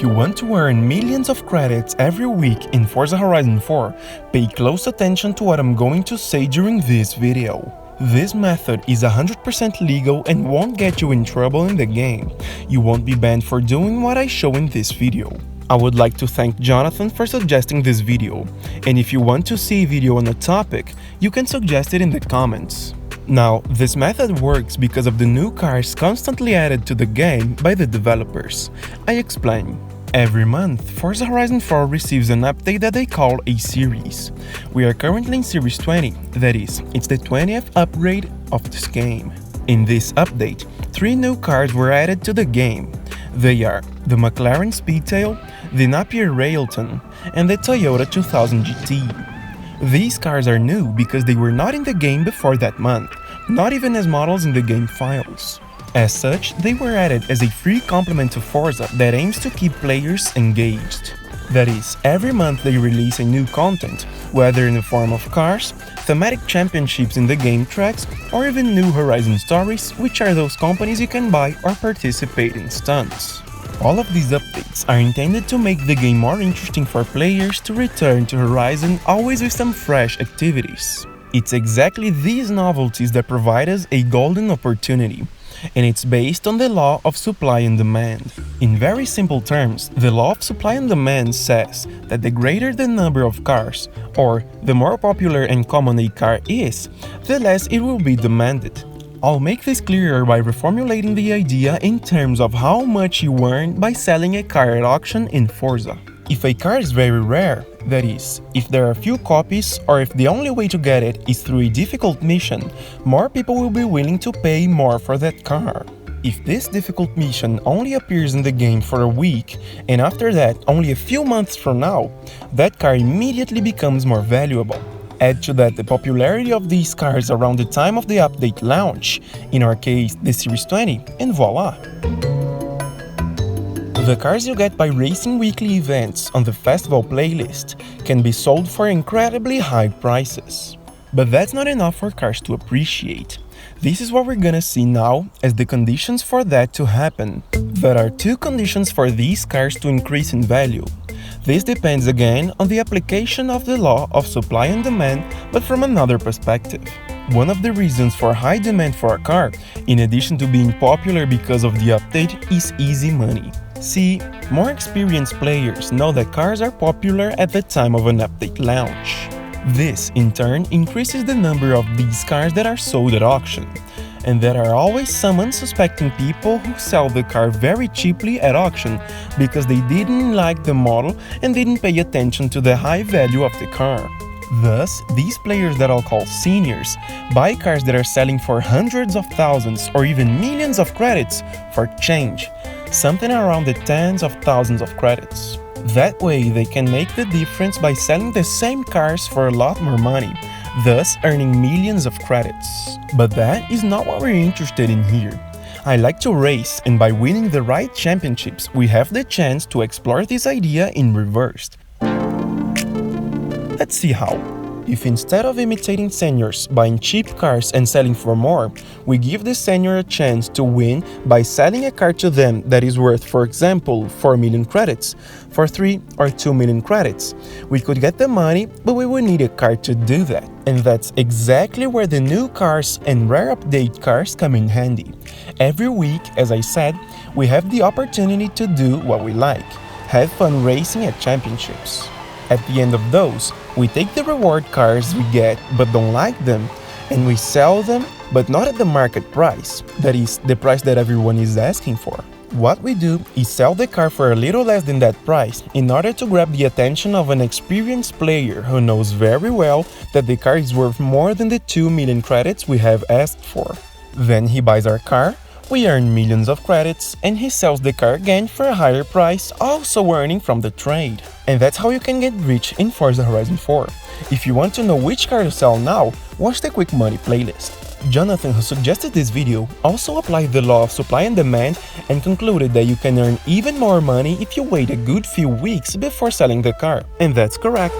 If you want to earn millions of credits every week in Forza Horizon 4, pay close attention to what I'm going to say during this video. This method is 100% legal and won't get you in trouble in the game. You won't be banned for doing what I show in this video. I would like to thank Jonathan for suggesting this video, and if you want to see a video on a topic, you can suggest it in the comments. Now, this method works because of the new cars constantly added to the game by the developers. I explain. Every month, Forza Horizon 4 receives an update that they call a series. We are currently in Series 20, that is, it's the 20th upgrade of this game. In this update, 3 new cars were added to the game. They are the McLaren Speedtail, the Napier Railton, and the Toyota 2000 GT. These cars are new because they were not in the game before that month, not even as models in the game files. As such, they were added as a free complement to Forza that aims to keep players engaged. That is, every month they release a new content, whether in the form of cars, thematic championships in the game tracks, or even new Horizon stories, which are those companies you can buy or participate in stunts. All of these updates are intended to make the game more interesting for players to return to Horizon, always with some fresh activities. It's exactly these novelties that provide us a golden opportunity, and it's based on the law of supply and demand. In very simple terms, the law of supply and demand says that the greater the number of cars, or the more popular and common a car is, the less it will be demanded. I'll make this clearer by reformulating the idea in terms of how much you earn by selling a car at auction in Forza. If a car is very rare, that is, if there are few copies or if the only way to get it is through a difficult mission, more people will be willing to pay more for that car. If this difficult mission only appears in the game for a week, and after that only a few months from now, that car immediately becomes more valuable. Add to that the popularity of these cars around the time of the update launch, in our case the Series 20, and voila! The cars you get by racing weekly events on the festival playlist can be sold for incredibly high prices. But that's not enough for cars to appreciate. This is what we're gonna see now as the conditions for that to happen. There are 2 conditions for these cars to increase in value. This depends again on the application of the law of supply and demand, but from another perspective. One of the reasons for high demand for a car, in addition to being popular because of the update, is easy money. See, more experienced players know that cars are popular at the time of an update launch. This, in turn, increases the number of these cars that are sold at auction. And there are always some unsuspecting people who sell the car very cheaply at auction because they didn't like the model and didn't pay attention to the high value of the car. Thus, these players that I'll call seniors buy cars that are selling for hundreds of thousands or even millions of credits for change, something around the tens of thousands of credits. That way they can make the difference by selling the same cars for a lot more money, thus earning millions of credits. But that is not what we're interested in here. I like to race, and by winning the right championships, we have the chance to explore this idea in reverse. Let's see how. If instead of imitating seniors, buying cheap cars and selling for more, we give the senior a chance to win by selling a car to them that is worth, for example, 4 million credits, for 3 or 2 million credits, we could get the money, but we would need a car to do that. And that's exactly where the new cars and rare update cars come in handy. Every week, as I said, we have the opportunity to do what we like, have fun racing at championships. At the end of those, we take the reward cars we get but don't like them, and we sell them, but not at the market price, that is, the price that everyone is asking for. What we do is sell the car for a little less than that price in order to grab the attention of an experienced player who knows very well that the car is worth more than the 2 million credits we have asked for. Then he buys our car, we earn millions of credits, and he sells the car again for a higher price, also earning from the trade. And that's how you can get rich in Forza Horizon 4. If you want to know which car to sell now, watch the Quick Money playlist. Jonathan, who suggested this video, also applied the law of supply and demand and concluded that you can earn even more money if you wait a good few weeks before selling the car. And that's correct.